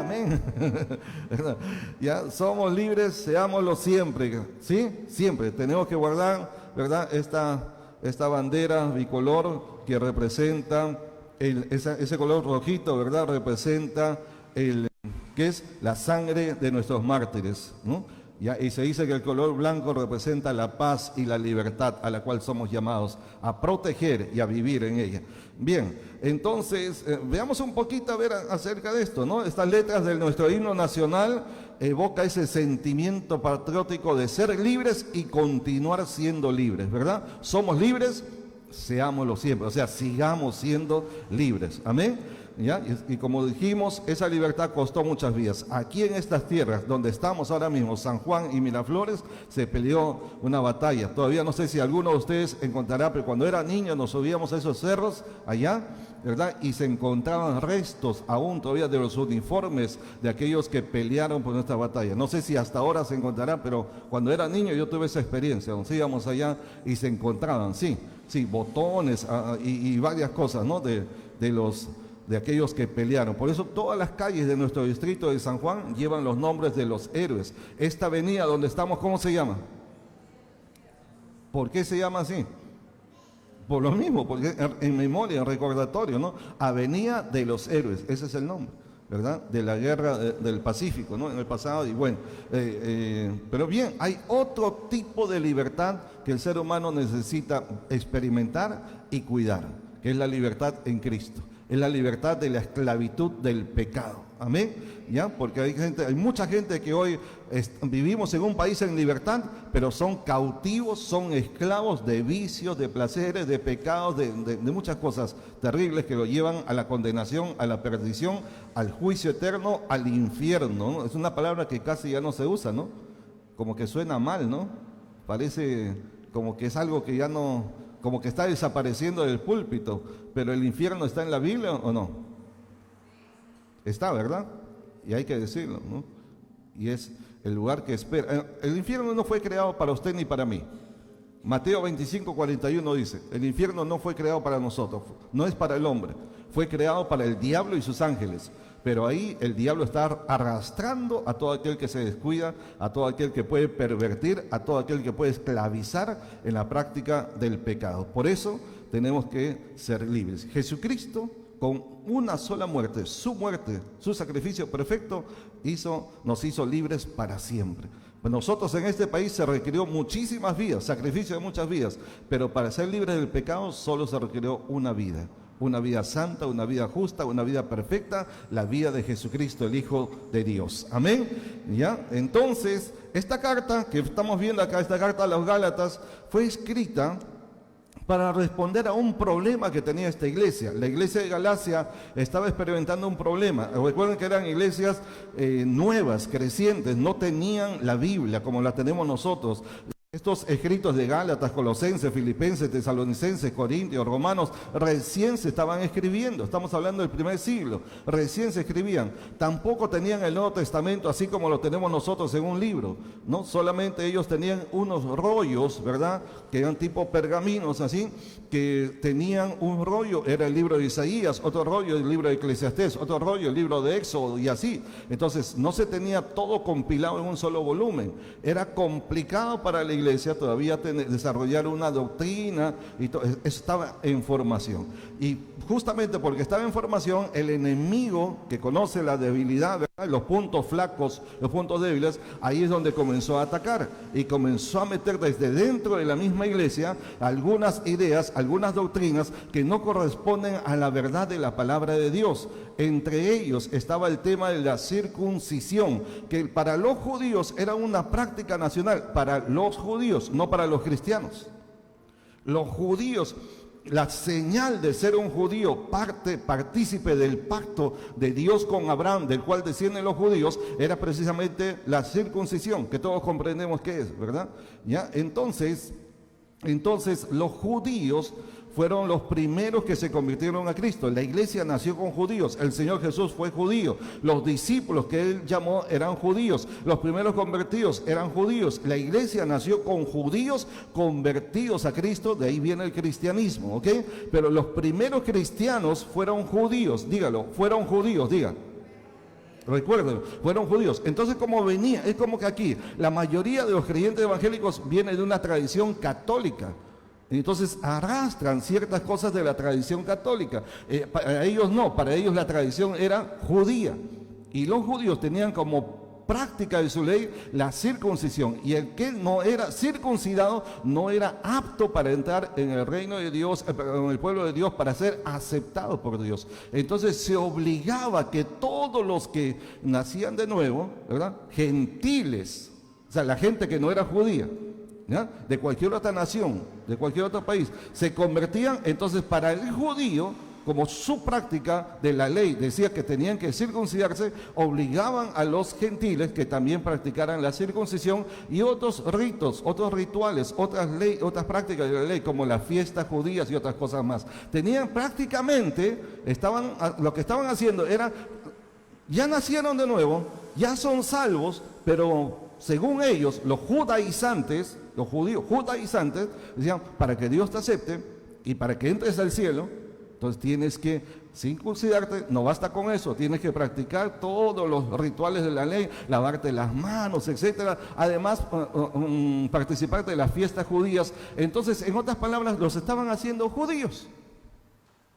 amén. Ya somos libres, seámoslo siempre, ¿sí? Siempre tenemos que guardar, ¿verdad? Esta bandera bicolor que representa ese color rojito, ¿verdad? Representa que es la sangre de nuestros mártires, ¿no? ¿Ya? Y se dice que el color blanco representa la paz y la libertad a la cual somos llamados a proteger y a vivir en ella. Bien, entonces veamos un poquito a ver acerca de esto, ¿no? Estas letras de nuestro himno nacional evoca ese sentimiento patriótico de ser libres y continuar siendo libres, ¿verdad? Somos libres, seámoslo siempre, o sea, sigamos siendo libres, amén. ¿Ya? Y como dijimos, esa libertad costó muchas vidas. Aquí en estas tierras donde estamos ahora mismo, San Juan y Miraflores, se peleó una batalla. Todavía no sé si alguno de ustedes encontrará, pero cuando era niño nos subíamos a esos cerros allá, ¿verdad? Y se encontraban restos aún todavía de los uniformes de aquellos que pelearon por nuestra batalla. No sé si hasta ahora se encontrará, pero cuando era niño yo tuve esa experiencia. Nos íbamos allá y se encontraban, sí, botones y varias cosas, ¿no? De aquellos que pelearon. Por eso todas las calles de nuestro distrito de San Juan llevan los nombres de los héroes. Esta avenida donde estamos, ¿cómo se llama? ¿Por qué se llama así? Por lo mismo, porque en memoria, en recordatorio, ¿no? Avenida de los héroes, ese es el nombre, ¿verdad? De la guerra del Pacífico, ¿no? En el pasado, y bueno, pero bien, hay otro tipo de libertad que el ser humano necesita experimentar y cuidar, que es la libertad en Cristo. Es la libertad de la esclavitud del pecado, amén, ¿ya? Porque hay mucha gente que hoy vivimos en un país en libertad, pero son cautivos, son esclavos de vicios, de placeres, de pecados, de muchas cosas terribles que lo llevan a la condenación, a la perdición, al juicio eterno, al infierno, ¿no? Es una palabra que casi ya no se usa, ¿no? Como que suena mal, ¿no? Parece como que es algo que ya no... como que está desapareciendo del púlpito, pero el infierno está en la Biblia o no? Está, ¿verdad? Y hay que decirlo, ¿no? Y es el lugar que espera. El infierno no fue creado para usted ni para mí. Mateo 25:41 dice, el infierno no fue creado para nosotros, no es para el hombre, fue creado para el diablo y sus ángeles. Pero ahí el diablo está arrastrando a todo aquel que se descuida, a todo aquel que puede pervertir, a todo aquel que puede esclavizar en la práctica del pecado. Por eso tenemos que ser libres. Jesucristo, con una sola muerte, su sacrificio perfecto, nos hizo libres para siempre. Nosotros en este país se requirió muchísimas vidas, sacrificio de muchas vidas, pero para ser libres del pecado solo se requirió una vida santa, una vida justa, una vida perfecta, la vida de Jesucristo, el Hijo de Dios. Amén. ¿Ya? Entonces, esta carta que estamos viendo acá, esta carta a los Gálatas, fue escrita para responder a un problema que tenía esta iglesia. La iglesia de Galacia estaba experimentando un problema. Recuerden que eran iglesias nuevas, crecientes, no tenían la Biblia como la tenemos nosotros. Estos escritos de Gálatas, Colosenses, Filipenses, Tesalonicenses, Corintios, Romanos, recién se estaban escribiendo. Estamos hablando del primer siglo. Recién se escribían. Tampoco tenían el Nuevo Testamento así como lo tenemos nosotros en un libro, ¿no? Solamente ellos tenían unos rollos, ¿verdad? Que eran tipo pergaminos así, que tenían un rollo, era el libro de Isaías, otro rollo el libro de Eclesiastés, otro rollo el libro de Éxodo y así. Entonces no se tenía todo compilado en un solo volumen. Era complicado para la iglesia todavía desarrollar una doctrina y eso estaba en formación. Y justamente porque estaba en formación, el enemigo que conoce la debilidad, ¿verdad? Los puntos flacos, los puntos débiles, ahí es donde comenzó a atacar y comenzó a meter desde dentro de la misma iglesia algunas ideas, algunas doctrinas que no corresponden a la verdad de la palabra de Dios. Entre ellos estaba el tema de la circuncisión, que para los judíos era una práctica nacional, para los judíos, no para los cristianos. Los judíos, la señal de ser un judío, partícipe del pacto de Dios con Abraham, del cual descienden los judíos, era precisamente la circuncisión, que todos comprendemos qué es, ¿verdad? ¿Ya? Entonces los judíos fueron los primeros que se convirtieron a Cristo. La iglesia nació con judíos, el Señor Jesús fue judío, los discípulos que Él llamó eran judíos, los primeros convertidos eran judíos, la iglesia nació con judíos convertidos a Cristo, de ahí viene el cristianismo, ¿ok? Pero los primeros cristianos fueron judíos, dígalo, fueron judíos, diga. Recuerden, fueron judíos. Entonces, como venía, es como que aquí la mayoría de los creyentes evangélicos viene de una tradición católica. Entonces arrastran ciertas cosas de la tradición católica. Para ellos no, para ellos la tradición era judía. Y los judíos tenían como práctica de su ley la circuncisión, y el que no era circuncidado no era apto para entrar en el reino de Dios, en el pueblo de Dios, para ser aceptado por Dios. Entonces se obligaba que todos los que nacían de nuevo, ¿verdad?, gentiles, o sea, la gente que no era judía, ¿ya?, de cualquier otra nación, de cualquier otro país, se convertían. Entonces, para el judío, como su práctica de la ley decía que tenían que circuncidarse, obligaban a los gentiles que también practicaran la circuncisión y otros ritos, otros rituales, otras prácticas de la ley, como las fiestas judías y otras cosas más. Tenían prácticamente, lo que estaban haciendo era, ya nacieron de nuevo, ya son salvos, pero según ellos, los judaizantes, los judíos judaizantes, decían, para que Dios te acepte y para que entres al cielo, entonces tienes que circuncidarte. No basta con eso, tienes que practicar todos los rituales de la ley, lavarte las manos, etcétera. Además, participar de las fiestas judías. Entonces, en otras palabras, los estaban haciendo judíos.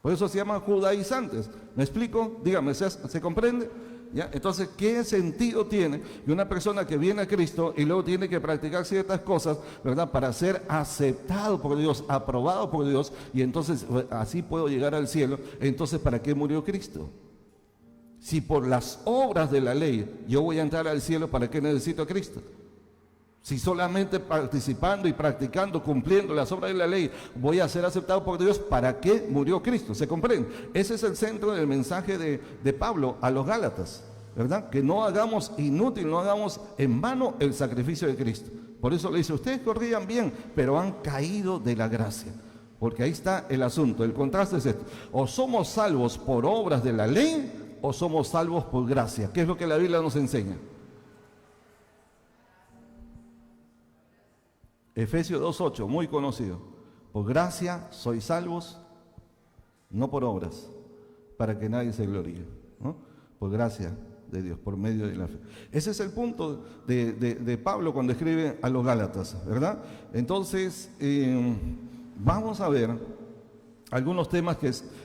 Por eso se llaman judaizantes. ¿Me explico? Dígame, ¿se comprende? ¿Ya? Entonces, ¿qué sentido tiene que una persona que viene a Cristo y luego tiene que practicar ciertas cosas, ¿verdad?, para ser aceptado por Dios, aprobado por Dios, y entonces así puedo llegar al cielo? Entonces, ¿para qué murió Cristo? Si por las obras de la ley yo voy a entrar al cielo, ¿para qué necesito a Cristo? Si solamente participando y practicando, cumpliendo las obras de la ley, voy a ser aceptado por Dios, ¿para qué murió Cristo? ¿Se comprende? Ese es el centro del mensaje de Pablo a los Gálatas, ¿verdad? Que no hagamos inútil, no hagamos en vano el sacrificio de Cristo. Por eso le dice, ustedes corrían bien, pero han caído de la gracia. Porque ahí está el asunto, el contraste es esto: o somos salvos por obras de la ley, o somos salvos por gracia. ¿Qué es lo que la Biblia nos enseña? Efesios 2:8, muy conocido. Por gracia sois salvos, no por obras, para que nadie se gloríe, ¿no? Por gracia de Dios, por medio de la fe. Ese es el punto de Pablo cuando escribe a los Gálatas, ¿verdad? Entonces, vamos a ver algunos temas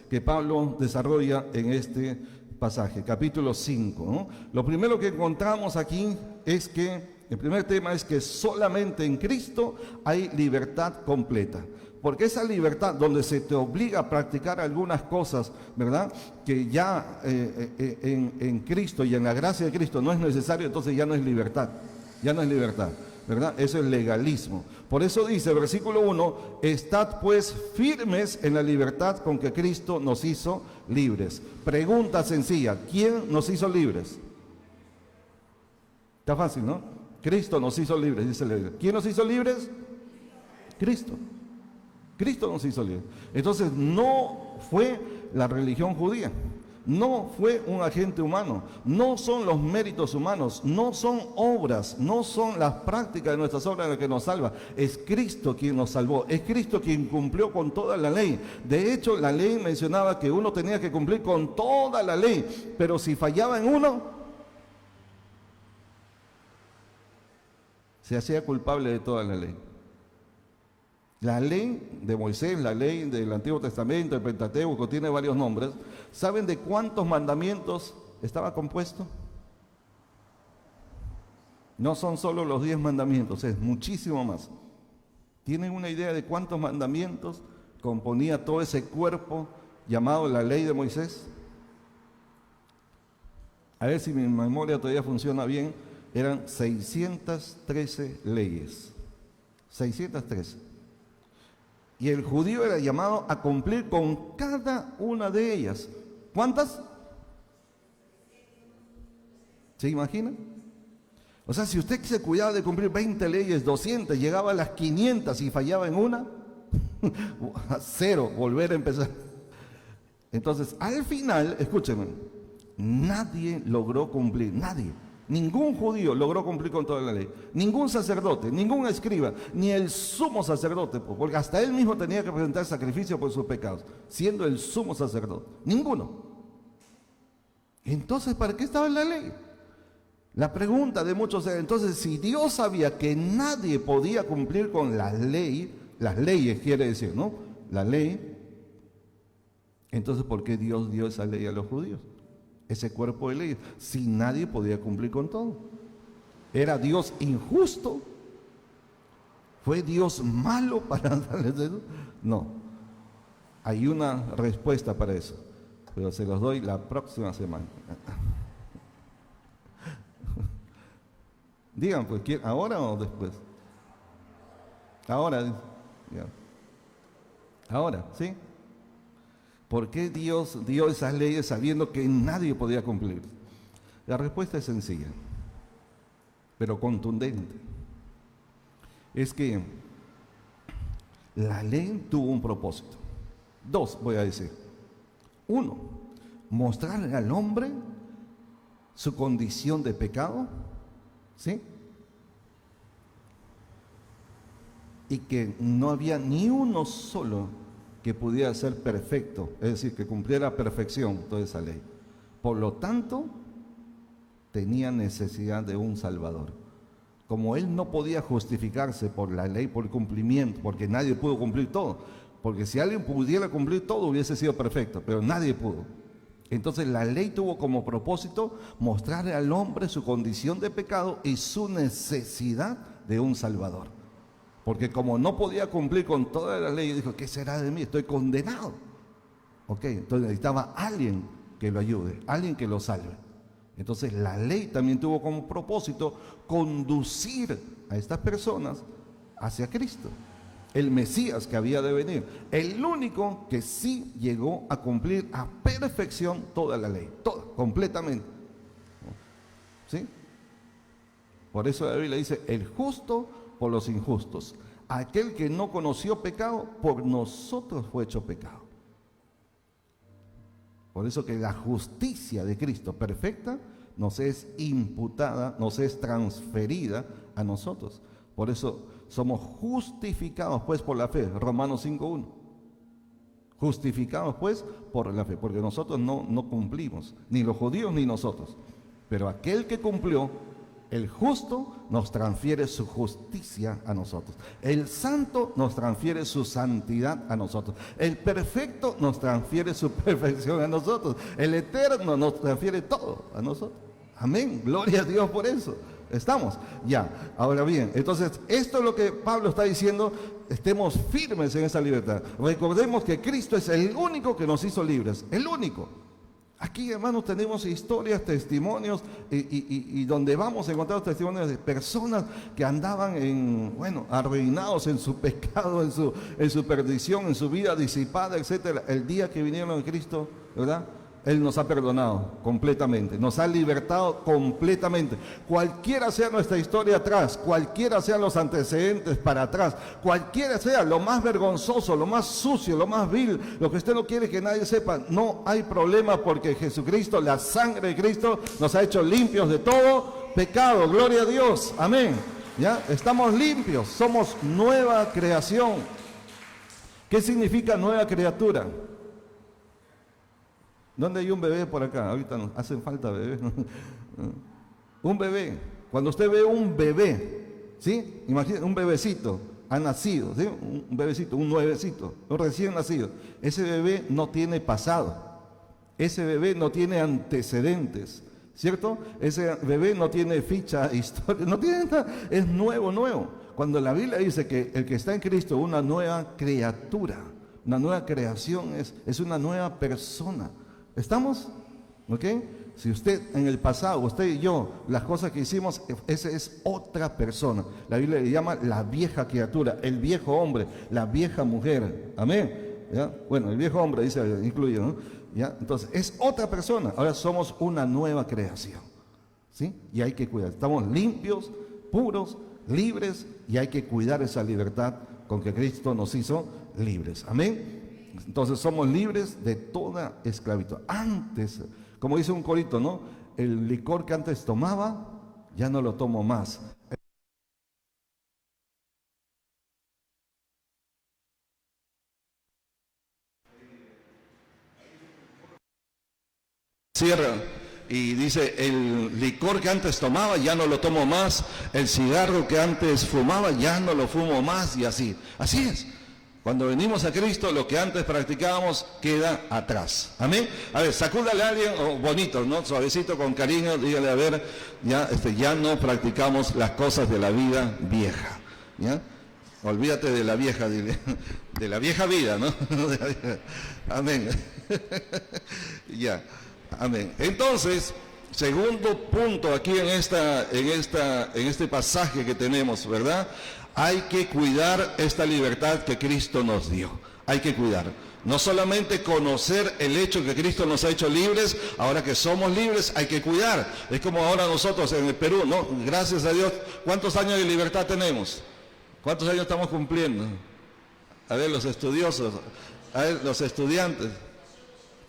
que Pablo desarrolla en este pasaje, capítulo 5, ¿no? Lo primero que encontramos aquí es que el primer tema es que solamente en Cristo hay libertad completa. Porque esa libertad donde se te obliga a practicar algunas cosas, ¿verdad?, que ya en Cristo y en la gracia de Cristo no es necesario, entonces ya no es libertad. Ya no es libertad, ¿verdad? Eso es legalismo. Por eso dice, versículo 1, estad pues firmes en la libertad con que Cristo nos hizo libres. Pregunta sencilla, ¿quién nos hizo libres? Está fácil, ¿no? Cristo nos hizo libres, dice la Biblia. ¿Quién nos hizo libres? Cristo. Cristo nos hizo libres. Entonces no fue la religión judía, no fue un agente humano, no son los méritos humanos, no son obras, no son las prácticas de nuestras obras las que nos salva. Es Cristo quien nos salvó, es Cristo quien cumplió con toda la ley. De hecho, la ley mencionaba que uno tenía que cumplir con toda la ley, pero si fallaba en uno, se hacía culpable de toda la ley. La ley de Moisés, la ley del Antiguo Testamento, el Pentateuco, tiene varios nombres. ¿Saben de cuántos mandamientos estaba compuesto? No son solo los 10 mandamientos, es muchísimo más. ¿Tienen una idea de cuántos mandamientos componía todo ese cuerpo llamado la ley de Moisés? A ver si mi memoria todavía funciona bien. Eran 613 leyes. 613. Y el judío era llamado a cumplir con cada una de ellas. ¿Cuántas? ¿Se imaginan? O sea, si usted se cuidaba de cumplir 20 leyes, 200, llegaba a las 500 y fallaba en una, a cero, volver a empezar. Entonces, al final, escúchenme, nadie logró cumplir, nadie. Ningún judío logró cumplir con toda la ley. Ningún sacerdote, ningún escriba, ni el sumo sacerdote, porque hasta él mismo tenía que presentar sacrificio por sus pecados, siendo el sumo sacerdote. Ninguno. Entonces, ¿para qué estaba la ley? La pregunta de muchos es, entonces, si Dios sabía que nadie podía cumplir con la ley, las leyes quiere decir, ¿no? La ley, entonces, ¿por qué Dios dio esa ley a los judíos? Ese cuerpo de leyes, si nadie podía cumplir con todo. ¿Era Dios injusto? ¿Fue Dios malo para darles eso? No. Hay una respuesta para eso, pero se los doy la próxima semana. Digan, pues, ¿ahora o después? Ahora, ya. Ahora, ¿sí? ¿Por qué Dios dio esas leyes sabiendo que nadie podía cumplir? La respuesta es sencilla, pero contundente. Es que la ley tuvo un propósito. Dos, voy a decir. Uno, mostrarle al hombre su condición de pecado, ¿sí? Y que no había ni uno solo que pudiera ser perfecto, es decir, que cumpliera a perfección toda esa ley. Por lo tanto, tenía necesidad de un Salvador. Como él no podía justificarse por la ley, por el cumplimiento, porque nadie pudo cumplir todo, porque si alguien pudiera cumplir todo hubiese sido perfecto, pero nadie pudo. Entonces la ley tuvo como propósito mostrarle al hombre su condición de pecado y su necesidad de un Salvador. Porque como no podía cumplir con toda la ley, dijo, ¿qué será de mí? Estoy condenado. Ok, entonces necesitaba alguien que lo ayude, alguien que lo salve. Entonces la ley también tuvo como propósito conducir a estas personas hacia Cristo, el Mesías que había de venir, el único que sí llegó a cumplir a perfección toda la ley, toda, completamente. ¿Sí? Por eso la Biblia dice, el justo por los injustos, aquel que no conoció pecado, por nosotros fue hecho pecado. Por eso que la justicia de Cristo perfecta nos es imputada, nos es transferida a nosotros. Por eso somos justificados pues por la fe, Romanos 5:1. Justificados pues por la fe, porque nosotros no cumplimos, ni los judíos ni nosotros. Pero aquel que cumplió, el justo, nos transfiere su justicia a nosotros. El santo nos transfiere su santidad a nosotros. El perfecto nos transfiere su perfección a nosotros. El eterno nos transfiere todo a nosotros. Amén. Gloria a Dios por eso. ¿Estamos? Ya. Ahora bien, entonces, esto es lo que Pablo está diciendo. Estemos firmes en esa libertad. Recordemos que Cristo es el único que nos hizo libres. El único. Aquí, hermanos, tenemos historias, testimonios, y donde vamos a encontrar testimonios de personas que andaban arruinados en su pecado, en su perdición, en su vida disipada, etcétera. El día que vinieron a Cristo, ¿verdad? Él nos ha perdonado completamente, nos ha libertado completamente. Cualquiera sea nuestra historia atrás, cualquiera sean los antecedentes para atrás, cualquiera sea lo más vergonzoso, lo más sucio, lo más vil, lo que usted no quiere que nadie sepa, no hay problema, porque Jesucristo, la sangre de Cristo, nos ha hecho limpios de todo pecado. Gloria a Dios, amén. ¿Ya? Estamos limpios, somos nueva creación. ¿Qué significa nueva criatura? ¿Dónde hay un bebé por acá? Ahorita nos hacen falta bebés. Un bebé. Cuando usted ve un bebé, ¿sí? Imagínate, un bebecito ha nacido, ¿sí? Un bebecito, un nuevecito, un recién nacido. Ese bebé no tiene pasado. Ese bebé no tiene antecedentes, ¿cierto? Ese bebé no tiene ficha, historia, no tiene nada. Es nuevo. Cuando la Biblia dice que el que está en Cristo, una nueva criatura, una nueva creación, es una nueva persona. ¿Estamos? ¿Ok? Si usted en el pasado, usted y yo, las cosas que hicimos, esa es otra persona. La Biblia le llama la vieja criatura, el viejo hombre, la vieja mujer. Amén. ¿Ya? Bueno, el viejo hombre dice, incluye, ¿no? ¿Ya? Entonces, es otra persona. Ahora somos una nueva creación. ¿Sí? Y hay que cuidar. Estamos limpios, puros, libres, y hay que cuidar esa libertad con que Cristo nos hizo libres. Amén. Entonces somos libres de toda esclavitud. Antes, como dice un corito, ¿no? El licor que antes tomaba, ya no lo tomo más. Cierra. y dice, el licor que antes tomaba ya no lo tomo más, el cigarro que antes fumaba ya no lo fumo más, y así. Así es. Cuando venimos a Cristo, lo que antes practicábamos queda atrás. Amén. A ver, sacúdale a alguien, bonito, ¿no? Suavecito, con cariño, dígale, a ver, ya no practicamos las cosas de la vida vieja. ¿Ya? Olvídate de la vieja, dile, de la vieja vida, ¿no? Amén. Ya, amén. Entonces, segundo punto aquí en este pasaje que tenemos, ¿verdad? Hay que cuidar esta libertad que Cristo nos dio. Hay que cuidar. No solamente conocer el hecho que Cristo nos ha hecho libres, ahora que somos libres hay que cuidar. Es como ahora nosotros en el Perú, ¿no? Gracias a Dios, ¿cuántos años de libertad tenemos? ¿Cuántos años estamos cumpliendo? A ver, los estudiosos, a ver, los estudiantes.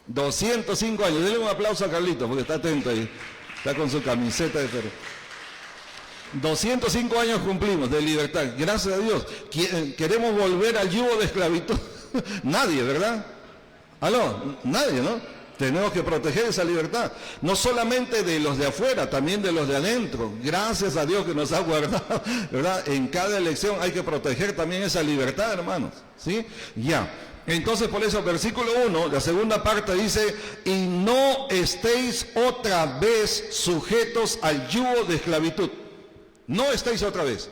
205 años. Denle un aplauso a Carlito, porque está atento ahí. Está con su camiseta de Perú. 205 años cumplimos de libertad. Gracias a Dios. ¿Queremos volver al yugo de esclavitud? Nadie, ¿verdad? ¿Aló? Nadie, ¿no? Tenemos que proteger esa libertad, no solamente de los de afuera, también de los de adentro. Gracias a Dios que nos ha guardado, ¿verdad? En cada elección hay que proteger también esa libertad, hermanos, ¿sí? Ya. Entonces, por eso, versículo 1, la segunda parte dice, y no estéis otra vez sujetos al yugo de esclavitud. No estéis otra vez.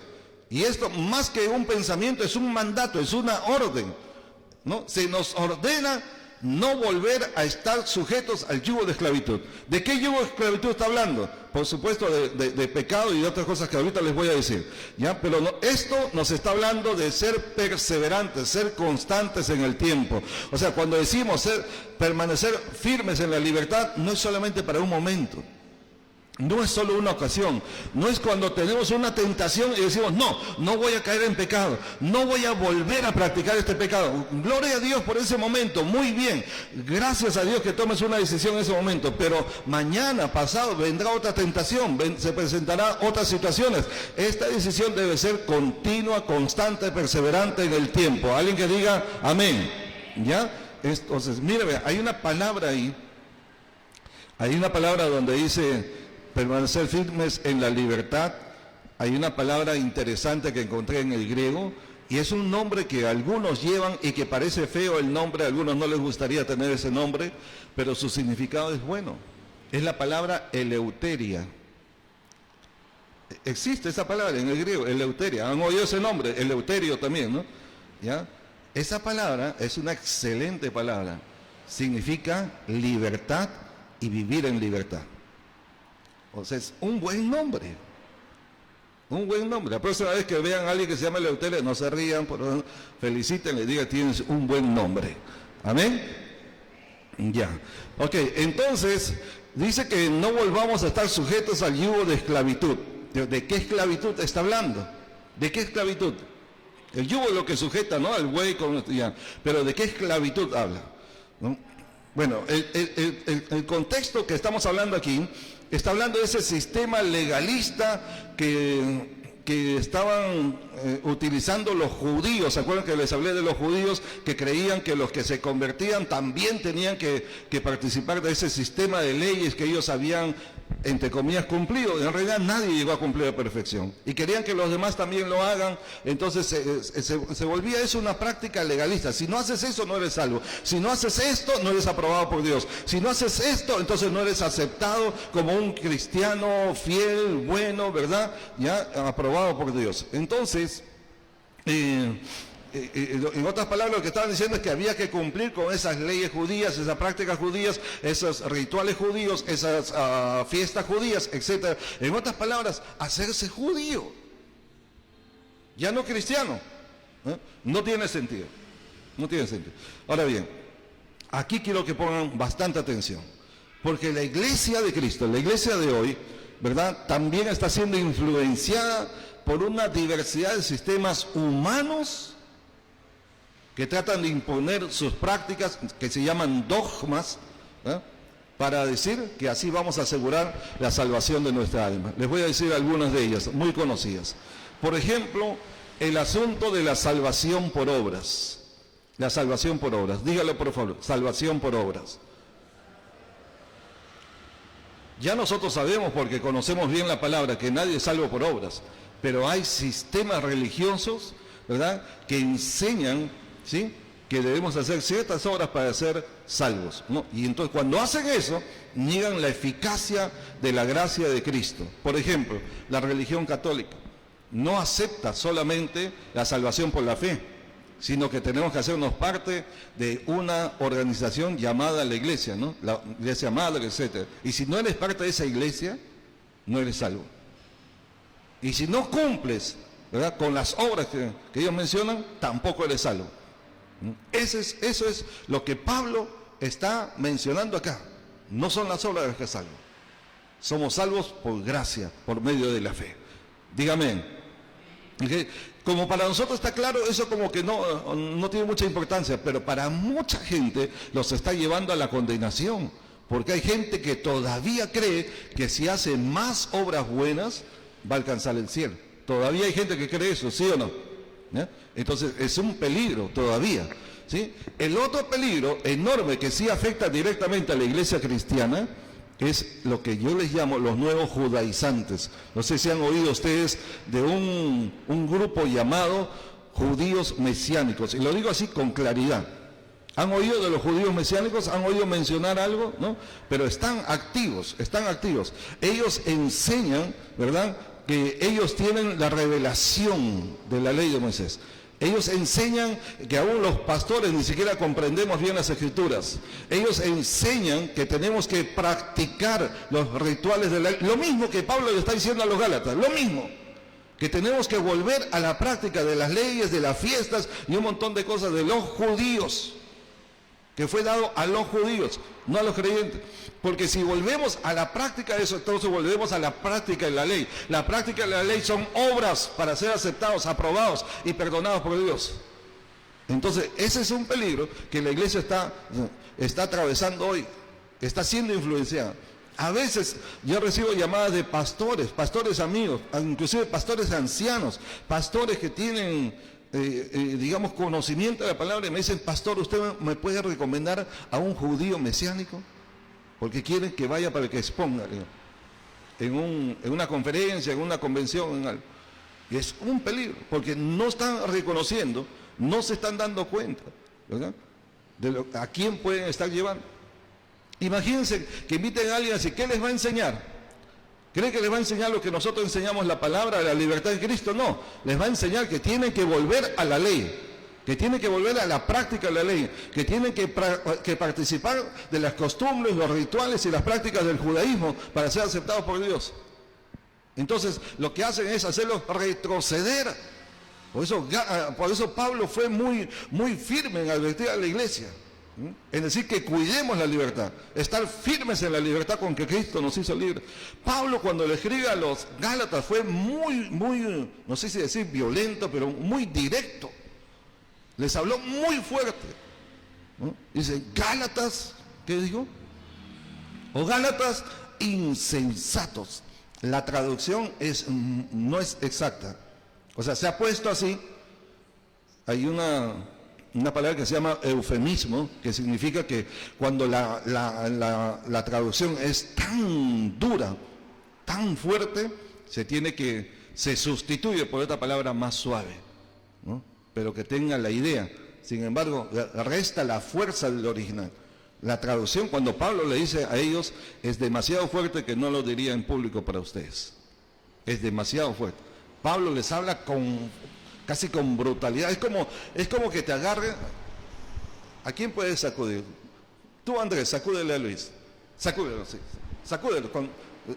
Y esto, más que un pensamiento, es un mandato, es una orden, ¿no? Se nos ordena no volver a estar sujetos al yugo de esclavitud. ¿De qué yugo de esclavitud está hablando? Por supuesto de pecado y de otras cosas que ahorita les voy a decir, ¿ya? Pero esto nos está hablando de ser perseverantes, ser constantes en el tiempo. O sea, cuando decimos permanecer firmes en la libertad, no es solamente para un momento. No es solo una ocasión, no es cuando tenemos una tentación y decimos, no voy a caer en pecado, no voy a volver a practicar este pecado. Gloria a Dios por ese momento, muy bien, gracias a Dios que tomes una decisión en ese momento, pero mañana, pasado, vendrá otra tentación, se presentarán otras situaciones. Esta decisión debe ser continua, constante, perseverante en el tiempo. Alguien que diga amén, ¿ya? Entonces, mire, hay una palabra ahí, hay una palabra donde dice permanecer firmes en la libertad. Hay una palabra interesante que encontré en el griego y es un nombre que algunos llevan y que parece feo el nombre, a algunos no les gustaría tener ese nombre, pero su significado es bueno. Es la palabra eleuteria. Existe esa palabra en el griego, eleuteria. Han oído ese nombre, eleuterio también, ¿no? ¿Ya? Esa palabra es una excelente palabra. Significa libertad y vivir en libertad. O sea, es un buen nombre. Un buen nombre. La próxima vez que vean a alguien que se llama Eleuterio, no se rían, feliciten, le digan, tienes un buen nombre. Amén. Ya. Ok, entonces, dice que no volvamos a estar sujetos al yugo de esclavitud. ¿De qué esclavitud está hablando? ¿De qué esclavitud? El yugo es lo que sujeta, ¿no? Al buey con... Ya. Pero ¿de qué esclavitud habla? ¿No? Bueno, el contexto que estamos hablando aquí está hablando de ese sistema legalista que estaban utilizando los judíos. ¿Se acuerdan que les hablé de los judíos que creían que los que se convertían también tenían que participar de ese sistema de leyes que ellos habían, entre comillas, cumplido? En realidad nadie llegó a cumplir a perfección y querían que los demás también lo hagan. Entonces se volvía eso una práctica legalista. Si no haces eso, no eres salvo. Si no haces esto, no eres aprobado por Dios. Si no haces esto, entonces no eres aceptado como un cristiano fiel, bueno, ¿verdad? Ya aprobado por Dios. Entonces, en otras palabras, lo que estaban diciendo es que había que cumplir con esas leyes judías, esas prácticas judías, esos rituales judíos, esas fiestas judías, etc. En otras palabras, hacerse judío, ya no cristiano. No tiene sentido. No tiene sentido. Ahora bien, aquí quiero que pongan bastante atención, porque la iglesia de Cristo, la iglesia de hoy, ¿verdad?, también está siendo influenciada por una diversidad de sistemas humanos que tratan de imponer sus prácticas, que se llaman dogmas, para decir que así vamos a asegurar la salvación de nuestra alma. Les voy a decir algunas de ellas, muy conocidas. Por ejemplo, el asunto de la salvación por obras. La salvación por obras. Dígalo por favor, salvación por obras. Ya nosotros sabemos, porque conocemos bien la palabra, que nadie es salvo por obras, pero hay sistemas religiosos, ¿verdad?, que enseñan, ¿sí?, que debemos hacer ciertas obras para ser salvos, ¿no? Y entonces cuando hacen eso, niegan la eficacia de la gracia de Cristo. Por ejemplo, la religión católica no acepta solamente la salvación por la fe, sino que tenemos que hacernos parte de una organización llamada la iglesia, ¿no?, la iglesia madre, etc. Y si no eres parte de esa iglesia, no eres salvo. Y si no cumples, ¿verdad?, con las obras que ellos mencionan, tampoco eres salvo. Eso es lo que Pablo está mencionando acá. No son las obras las que salvan. Somos salvos por gracia, por medio de la fe. Dígame. ¿Okay? Como para nosotros está claro, eso como que no tiene mucha importancia, pero para mucha gente los está llevando a la condenación. Porque hay gente que todavía cree que si hace más obras buenas, va a alcanzar el cielo. Todavía hay gente que cree eso, ¿sí o no? ¿Ya? Entonces es un peligro todavía, ¿sí? El otro peligro enorme que sí afecta directamente a la iglesia cristiana es lo que yo les llamo los nuevos judaizantes. No sé si han oído ustedes de un grupo llamado judíos mesiánicos, y lo digo así con claridad. ¿Han oído de los judíos mesiánicos? ¿Han oído mencionar algo? ¿No? Pero están activos, están activos. Ellos enseñan, ¿verdad?, que ellos tienen la revelación de la ley de Moisés. Ellos enseñan que aún los pastores ni siquiera comprendemos bien las escrituras. Ellos enseñan que tenemos que practicar los rituales de la ley. Lo mismo que Pablo le está diciendo a los Gálatas, lo mismo. Que tenemos que volver a la práctica de las leyes, de las fiestas y un montón de cosas de los judíos. Que fue dado a los judíos, no a los creyentes. Porque si volvemos a la práctica de eso, entonces volvemos a la práctica de la ley. La práctica de la ley son obras para ser aceptados, aprobados y perdonados por Dios. Entonces, ese es un peligro que la iglesia está atravesando hoy, está siendo influenciada. A veces yo recibo llamadas de pastores amigos, inclusive pastores ancianos, pastores que tienen digamos conocimiento de la palabra, y me dicen: pastor, ¿usted me puede recomendar a un judío mesiánico? Porque quieren que vaya para que exponga en una conferencia, en una convención, en algo. Y es un peligro, porque no están reconociendo, no se están dando cuenta, ¿verdad?, de a quién pueden estar llevando. Imagínense que inviten a alguien así, ¿qué les va a enseñar? ¿Cree que les va a enseñar lo que nosotros enseñamos, la palabra de la libertad en Cristo? No, les va a enseñar que tienen que volver a la ley, que tienen que volver a la práctica de la ley, que tienen que participar de las costumbres, los rituales y las prácticas del judaísmo para ser aceptados por Dios. Entonces, lo que hacen es hacerlos retroceder. Por eso Pablo fue muy firme en advertir a la iglesia, en decir que cuidemos la libertad, estar firmes en la libertad con que Cristo nos hizo libres. Pablo, cuando le escribe a los Gálatas, fue muy, no sé si decir violento, pero muy directo. Les habló muy fuerte, ¿no? Dice: Gálatas, ¿qué dijo? O Gálatas insensatos. La traducción no es exacta. O sea, se ha puesto así. Hay una palabra que se llama eufemismo, que significa que cuando la traducción es tan dura, tan fuerte, se sustituye por otra palabra más suave, ¿no?, pero que tenga la idea. Sin embargo, resta la fuerza del original. La traducción, cuando Pablo le dice a ellos, es demasiado fuerte que no lo diría en público para ustedes. Es demasiado fuerte. Pablo les habla casi con brutalidad. Es como que te agarre. ¿A quién puedes sacudir? Tú, Andrés, sacúdele a Luis. Sacúdelo, sí. Sacúdelo.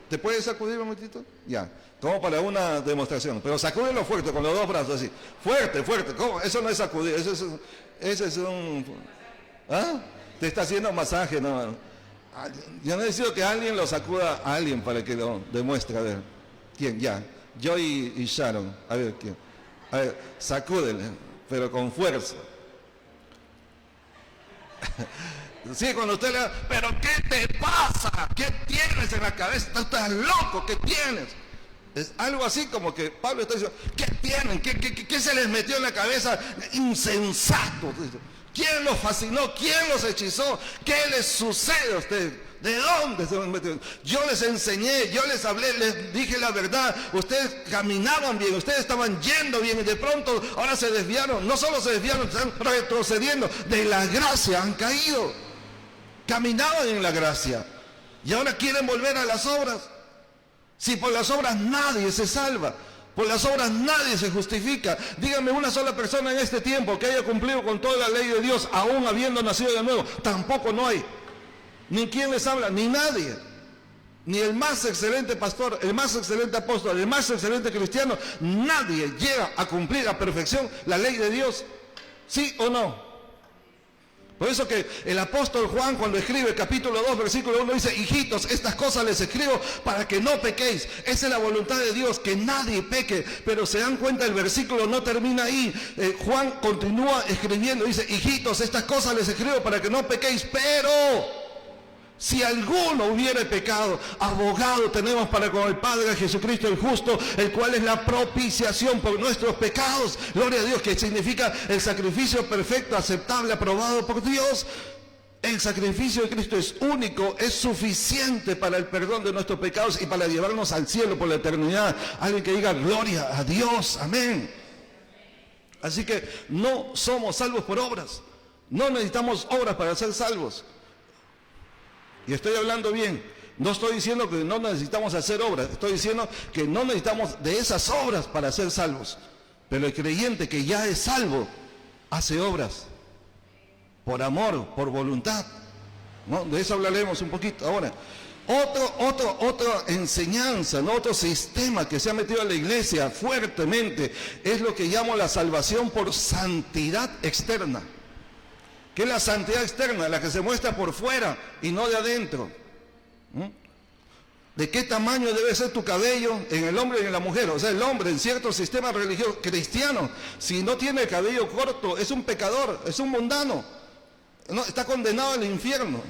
¿Te puedes sacudir un momentito? Ya. Como para una demostración. Pero sacúdelo fuerte, con los dos brazos así. Fuerte, fuerte. ¿Cómo? Eso no es sacudir. Eso es un... ¿Ah? Te está haciendo masaje, no. Yo necesito que alguien lo sacuda a alguien para que lo demuestre. A ver. ¿Quién? Ya. Yo y Sharon. A ver, ¿quién? A ver, sacúdele, pero con fuerza. Sí, cuando usted le da, ¿pero qué te pasa? ¿Qué tienes en la cabeza? ¿Estás loco? ¿Qué tienes? Es algo así como que Pablo está diciendo: ¿qué tienen? ¿Qué se les metió en la cabeza? Insensatos. ¿Quién los fascinó? ¿Quién los hechizó? ¿Qué les sucede a ustedes? ¿De dónde se metieron? Yo les enseñé, yo les hablé, les dije la verdad. Ustedes caminaban bien, ustedes estaban yendo bien y de pronto ahora se desviaron. No solo se desviaron, están retrocediendo. De la gracia han caído. Caminaban en la gracia y ahora quieren volver a las obras. Si por las obras nadie se salva, por las obras nadie se justifica. Dígame una sola persona en este tiempo que haya cumplido con toda la ley de Dios, aún habiendo nacido de nuevo. Tampoco no hay. Ni quien les habla, ni nadie. Ni el más excelente pastor, el más excelente apóstol, el más excelente cristiano. Nadie llega a cumplir a perfección la ley de Dios. ¿Sí o no? Por eso que el apóstol Juan, cuando escribe capítulo 2, versículo 1, dice: hijitos, estas cosas les escribo para que no pequéis. Esa es la voluntad de Dios, que nadie peque. Pero se dan cuenta, el versículo no termina ahí. Juan continúa escribiendo, dice: hijitos, estas cosas les escribo para que no pequéis. Pero si alguno hubiere pecado, abogado tenemos para con el Padre, Jesucristo el justo, el cual es la propiciación por nuestros pecados. Gloria a Dios, que significa el sacrificio perfecto, aceptable, aprobado por Dios. El sacrificio de Cristo es único, es suficiente para el perdón de nuestros pecados y para llevarnos al cielo por la eternidad. Alguien que diga gloria a Dios, amén. Así que no somos salvos por obras. No necesitamos obras para ser salvos. Y estoy hablando bien. No estoy diciendo que no necesitamos hacer obras. Estoy diciendo que no necesitamos de esas obras para ser salvos. Pero el creyente que ya es salvo hace obras. Por amor, por voluntad, ¿no? De eso hablaremos un poquito. Ahora, otra enseñanza, ¿no? Otro sistema que se ha metido en la iglesia fuertemente es lo que llamo la salvación por santidad externa. ¿Qué es la santidad externa? La que se muestra por fuera y no de adentro. ¿De qué tamaño debe ser tu cabello en el hombre y en la mujer? O sea, el hombre en cierto sistema religioso cristiano, si no tiene el cabello corto, es un pecador, es un mundano. No, está condenado al infierno.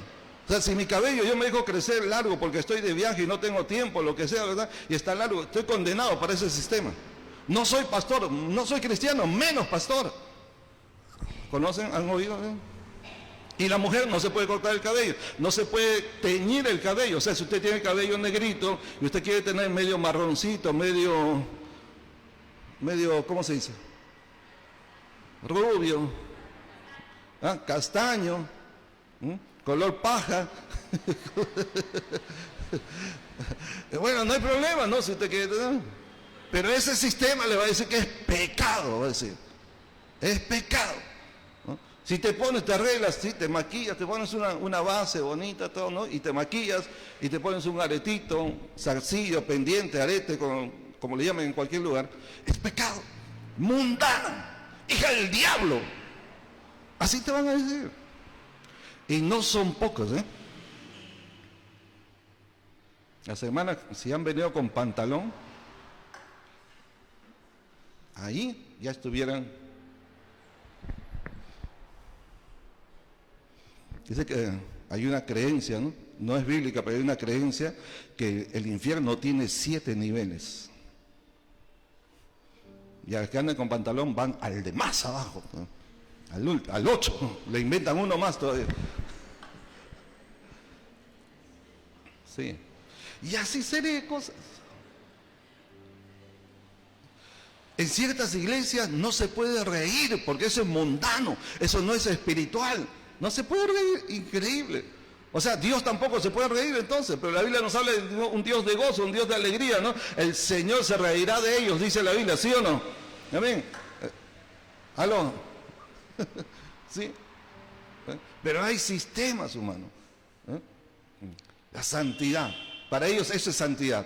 O sea, si mi cabello yo me dejo crecer largo porque estoy de viaje y no tengo tiempo, lo que sea, ¿verdad? Y está largo, estoy condenado para ese sistema. No soy pastor, no soy cristiano, menos pastor. ¿Conocen? ¿Han oído? Y la mujer no se puede cortar el cabello, no se puede teñir el cabello. O sea, si usted tiene el cabello negrito y usted quiere tener medio marroncito, medio, ¿cómo se dice? Rubio, castaño, color paja. Bueno, no hay problema, ¿no? Si usted quiere tener. Pero ese sistema le va a decir que es pecado, va a decir. Es pecado. Si te pones, te arreglas, ¿sí? Te maquillas, te pones una base bonita, todo, ¿no? Y te maquillas y te pones un aretito, zarcillo, pendiente, arete, como le llamen en cualquier lugar. Es pecado. Mundana. Hija del diablo. Así te van a decir. Y no son pocos, ¿eh? Las hermanas, si han venido con pantalón, ahí ya estuvieran. Dice que hay una creencia, ¿no? No es bíblica, pero hay una creencia que el infierno tiene 7 niveles. Y a los que andan con pantalón van al de más abajo, ¿no? Al 8, le inventan uno más todavía. Sí. Y así serie de cosas. En ciertas iglesias no se puede reír porque eso es mundano, eso no es espiritual. No se puede reír, increíble. O sea, Dios tampoco se puede reír entonces, pero la Biblia nos habla de un Dios de gozo, un Dios de alegría, ¿no? El Señor se reirá de ellos, dice la Biblia, ¿sí o no? Amén. ¿Aló? Sí. Pero hay sistemas humanos. La santidad. Para ellos eso es santidad.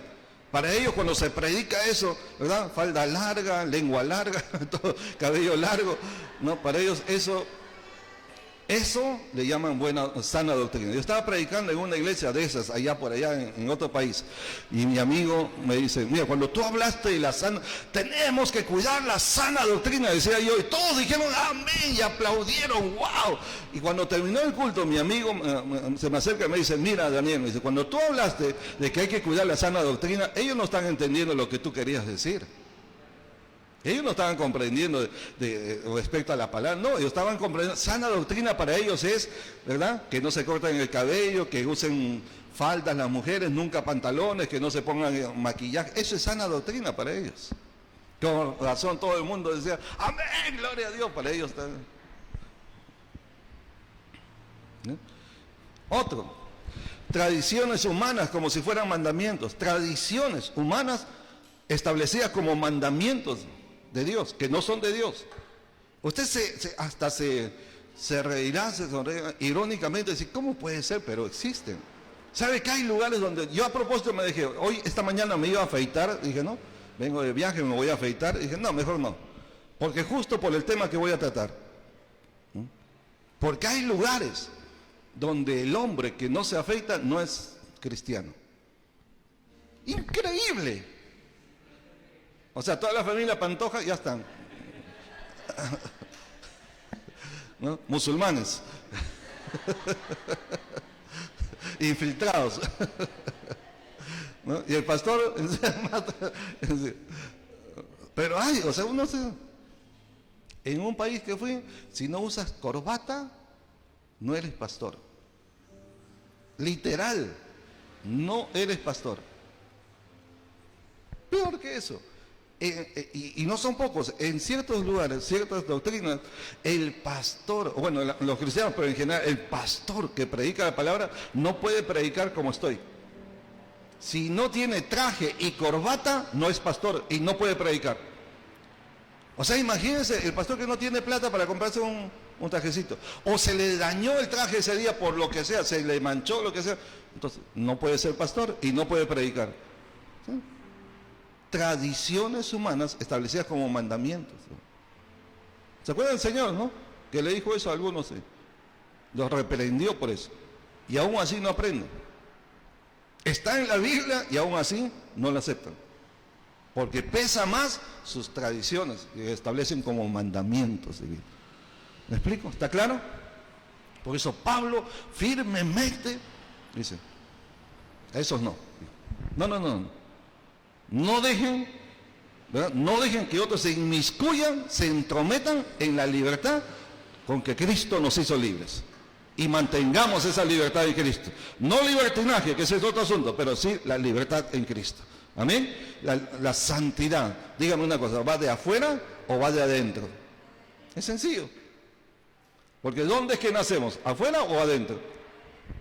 Para ellos cuando se predica eso, ¿verdad? Falda larga, lengua larga, todo, cabello largo. No, para ellos eso le llaman buena, sana doctrina. Yo estaba predicando en una iglesia de esas, allá por allá, en otro país. Y mi amigo me dice, mira, cuando tú hablaste de la sana, tenemos que cuidar la sana doctrina, decía yo. Y todos dijeron, amén, y aplaudieron, wow. Y cuando terminó el culto, mi amigo se me acerca y me dice, mira, Daniel, me dice, cuando tú hablaste de que hay que cuidar la sana doctrina, ellos no están entendiendo lo que tú querías decir. Ellos no estaban comprendiendo respecto a la palabra, no, ellos estaban comprendiendo. Sana doctrina para ellos es, ¿verdad?, que no se corten el cabello, que usen faldas las mujeres, nunca pantalones, que no se pongan maquillaje. Eso es sana doctrina para ellos. Con razón todo el mundo decía, amén, gloria a Dios, para ellos. Otro, tradiciones humanas como si fueran mandamientos, tradiciones humanas establecidas como mandamientos de Dios, que no son de Dios. Usted hasta se reirá, se sonreirá irónicamente, decir, ¿cómo puede ser? Pero existen. ¿Sabe que hay lugares donde yo a propósito me dije, esta mañana me iba a afeitar? Dije, no, vengo de viaje, me voy a afeitar. Dije, no, mejor no, porque justo por el tema que voy a tratar. Porque hay lugares donde el hombre que no se afeita no es cristiano. Increíble. O sea, toda la familia Pantoja ya están, ¿no?, musulmanes, infiltrados, ¿no? Y el pastor, pero hay, o sea, uno en un país que fui, si no usas corbata, no eres pastor. Literal, no eres pastor. Peor que eso. Y no son pocos, en ciertos lugares, ciertas doctrinas, el pastor, bueno, los cristianos, pero en general, el pastor que predica la palabra no puede predicar como estoy. Si no tiene traje y corbata, no es pastor y no puede predicar. O sea, imagínense, el pastor que no tiene plata para comprarse un trajecito, o se le dañó el traje ese día por lo que sea, se le manchó, lo que sea, entonces no puede ser pastor y no puede predicar. ¿Sí? Tradiciones humanas establecidas como mandamientos. ¿Se acuerdan del Señor, no? Que le dijo eso a algunos, los reprendió por eso. Y aún así no aprenden. Está en la Biblia y aún así no la aceptan. Porque pesa más sus tradiciones que establecen como mandamientos. ¿Me explico? ¿Está claro? Por eso Pablo firmemente dice, a esos no. No. No dejen, ¿verdad?, no dejen que otros se inmiscuyan, se entrometan en la libertad con que Cristo nos hizo libres. Y mantengamos esa libertad en Cristo. No libertinaje, que ese es otro asunto, pero sí la libertad en Cristo. Amén. La santidad. Dígame una cosa, ¿va de afuera o va de adentro? Es sencillo. Porque ¿dónde es que nacemos? ¿Afuera o adentro?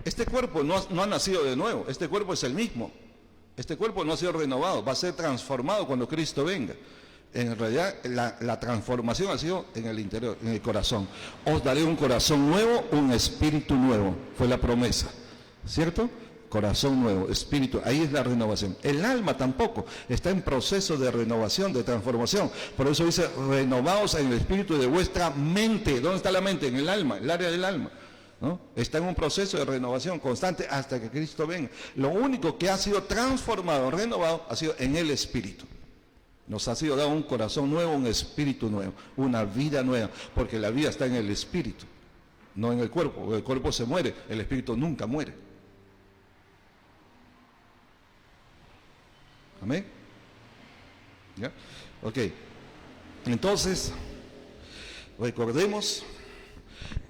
Este cuerpo no ha nacido de nuevo, este cuerpo es el mismo. Este cuerpo no ha sido renovado, va a ser transformado cuando Cristo venga. En realidad la transformación ha sido en el interior, en el corazón. Os daré un corazón nuevo, un espíritu nuevo. Fue la promesa, ¿cierto? Corazón nuevo, espíritu, ahí es la renovación. El alma tampoco está en proceso de renovación, de transformación. Por eso dice, renovaos en el espíritu de vuestra mente. ¿Dónde está la mente? En el alma, el área del alma, ¿no? Está en un proceso de renovación constante hasta que Cristo venga. Lo único que ha sido transformado, renovado, ha sido en el espíritu. Nos ha sido dado un corazón nuevo, un espíritu nuevo, una vida nueva, porque la vida está en el espíritu, no en el cuerpo. El cuerpo se muere, el espíritu nunca muere. ¿Amén? ¿Ya? Ok. Entonces, recordemos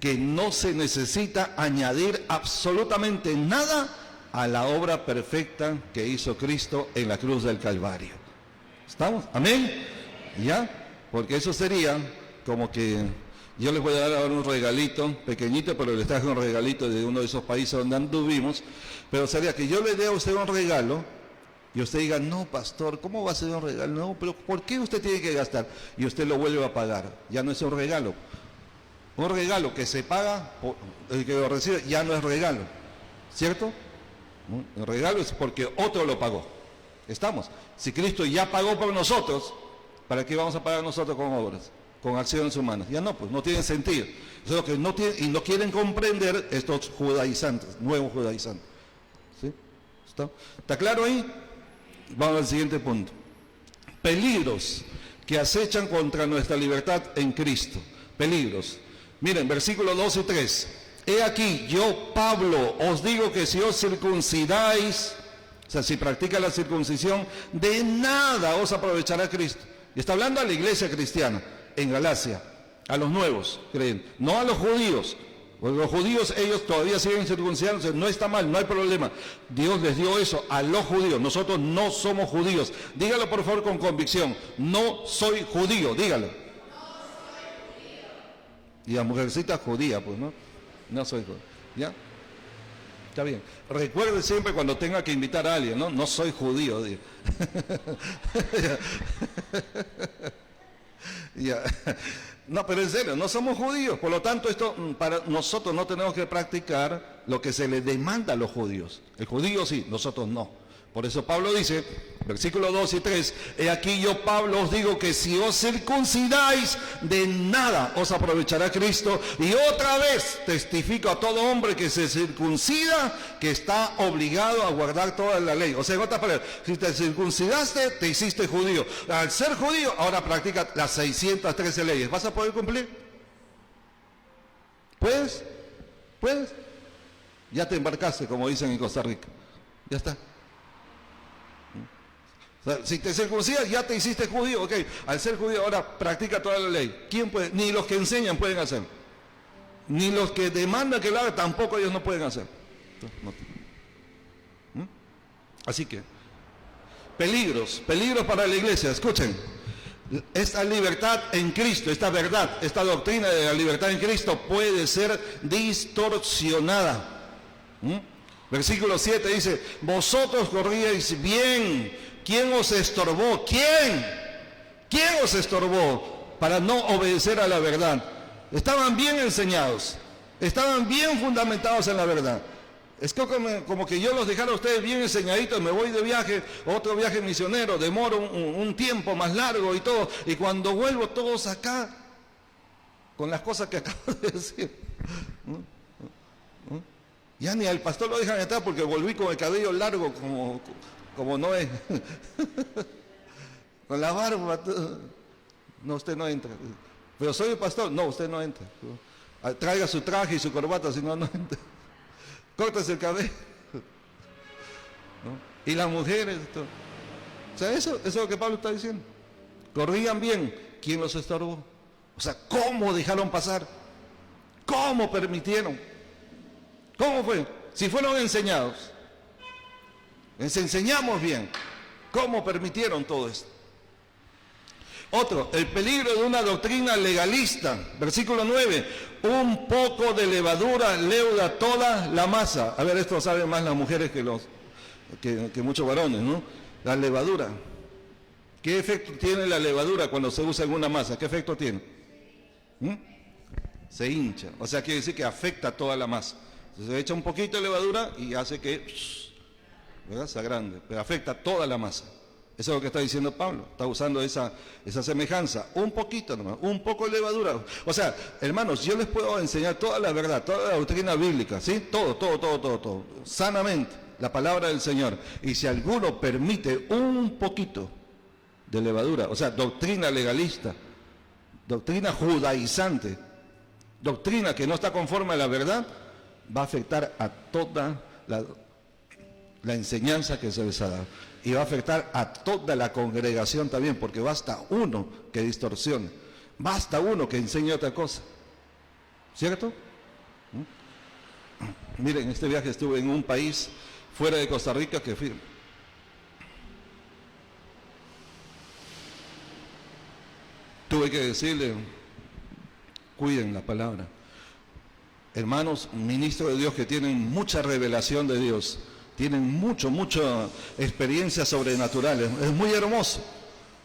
que no se necesita añadir absolutamente nada a la obra perfecta que hizo Cristo en la cruz del Calvario. ¿Estamos? ¿Amén? ¿Ya? Porque eso sería como que yo les voy a dar ahora un regalito, pequeñito, pero les traje un regalito de uno de esos países donde anduvimos, pero sería que yo le dé a usted un regalo y usted diga, no, pastor, ¿cómo va a ser un regalo? No, pero ¿por qué usted tiene que gastar? Y usted lo vuelve a pagar. Ya no es un regalo. Un regalo que se paga, el que lo recibe ya no es regalo, ¿cierto? El regalo es porque otro lo pagó. ¿Estamos? Si Cristo ya pagó por nosotros, ¿para qué vamos a pagar nosotros con obras, con acciones humanas? Ya no, pues no tiene sentido. Eso es lo que no tiene, y no quieren comprender estos judaizantes, nuevos judaizantes. ¿Sí? ¿Está claro ahí? Vamos al siguiente punto. Peligros que acechan contra nuestra libertad en Cristo. Peligros. Miren, versículos 2 y 3. He aquí, yo, Pablo, os digo que si os circuncidáis, o sea, si practica la circuncisión, de nada os aprovechará Cristo. Y está hablando a la iglesia cristiana en Galacia, a los nuevos creyentes, no a los judíos. Porque los judíos, ellos todavía siguen circuncidándose, no está mal, no hay problema. Dios les dio eso a los judíos, nosotros no somos judíos. Dígalo por favor con convicción, no soy judío, dígalo. No soy judío. Y la mujercita judía, pues, ¿no? No soy judío, ¿ya? Está bien. Recuerde siempre cuando tenga que invitar a alguien, ¿no? No soy judío, digo. Ya. No, pero en serio, no somos judíos, por lo tanto esto para nosotros no tenemos que practicar lo que se les demanda a los judíos. El judío sí, nosotros no. Por eso Pablo dice, versículos 2 y 3, he aquí yo Pablo os digo que si os circuncidáis, de nada os aprovechará Cristo. Y otra vez testifico a todo hombre que se circuncida, que está obligado a guardar toda la ley. O sea, en otras palabras, si te circuncidaste, te hiciste judío. Al ser judío, ahora practica las 613 leyes. ¿Vas a poder cumplir? ¿Puedes? ¿Puedes? Ya te embarcaste, como dicen en Costa Rica. Ya está. O sea, si te circuncidas, ya te hiciste judío, ok. Al ser judío, ahora practica toda la ley. ¿Quién puede? Ni los que enseñan pueden hacer. Ni los que demandan que lo haga, tampoco ellos no pueden hacer. Así que, peligros para la iglesia. Escuchen, esta libertad en Cristo, esta verdad, esta doctrina de la libertad en Cristo puede ser distorsionada. Versículo 7 dice, vosotros corríais bien. ¿Quién os estorbó? ¿Quién? ¿Quién os estorbó para no obedecer a la verdad? Estaban bien enseñados, estaban bien fundamentados en la verdad. Es como que yo los dejara a ustedes bien enseñaditos, me voy de viaje, otro viaje misionero, demoro un tiempo más largo y todo, y cuando vuelvo todos acá, con las cosas que acabo de decir. Ya ni al pastor lo dejan entrar porque volví con el cabello largo como Noé, con la barba, no, usted no entra. Pero soy el pastor, no, usted no entra. Traiga su traje y su corbata, si no, no entra. Córtese el cabello. ¿No? Y las mujeres, todo. O sea, eso es lo que Pablo está diciendo. Corrían bien, ¿quién los estorbó? O sea, ¿cómo dejaron pasar? ¿Cómo permitieron? ¿Cómo fue? Si fueron enseñados. Les enseñamos bien. ¿Cómo permitieron todo esto? Otro, el peligro de una doctrina legalista. Versículo 9. Un poco de levadura leuda toda la masa. A ver, esto lo saben más las mujeres que muchos varones, ¿no? La levadura. ¿Qué efecto tiene la levadura cuando se usa en una masa? ¿Qué efecto tiene? Se hincha. O sea, quiere decir que afecta a toda la masa. Se echa un poquito de levadura y hace que... ¿verdad? Sea grande, pero afecta a toda la masa. Eso es lo que está diciendo Pablo, está usando esa semejanza, un poquito nomás, un poco de levadura. O sea, hermanos, yo les puedo enseñar toda la verdad, toda la doctrina bíblica, ¿sí? Todo, sanamente, la palabra del Señor. Y si alguno permite un poquito de levadura, o sea, doctrina legalista, doctrina judaizante, doctrina que no está conforme a la verdad, va a afectar a toda la enseñanza que se les ha dado. Y va a afectar a toda la congregación también, porque basta uno que distorsione, basta uno que enseñe otra cosa. ¿Cierto? Miren, en este viaje estuve en un país fuera de Costa Rica que fui. Tuve que decirle, cuiden la palabra. Hermanos, ministros de Dios que tienen mucha revelación de Dios, tienen mucha experiencia sobrenaturales, es muy hermoso,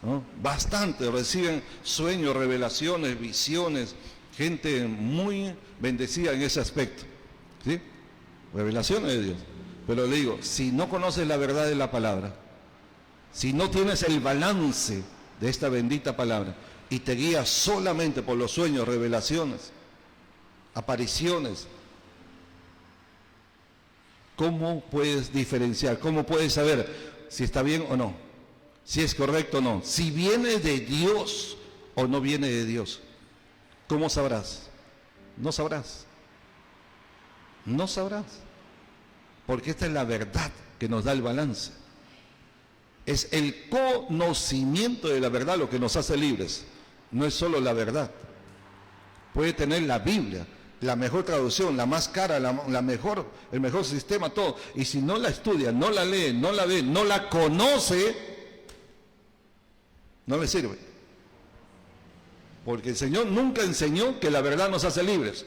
¿no? Bastante, reciben sueños, revelaciones, visiones, gente muy bendecida en ese aspecto, ¿sí? Revelaciones de Dios. Pero le digo, si no conoces la verdad de la palabra, si no tienes el balance de esta bendita palabra y te guías solamente por los sueños, revelaciones, apariciones, ¿cómo puedes diferenciar? ¿Cómo puedes saber si está bien o no? Si es correcto o no. Si viene de Dios o no viene de Dios. ¿Cómo sabrás? No sabrás. No sabrás. Porque esta es la verdad que nos da el balance. Es el conocimiento de la verdad lo que nos hace libres. No es solo la verdad. Puede tener la Biblia, la mejor traducción, la más cara, la mejor, el mejor sistema, todo. Y si no la estudia, no la lee, no la ve, no la conoce, no le sirve. Porque el Señor nunca enseñó que la verdad nos hace libres.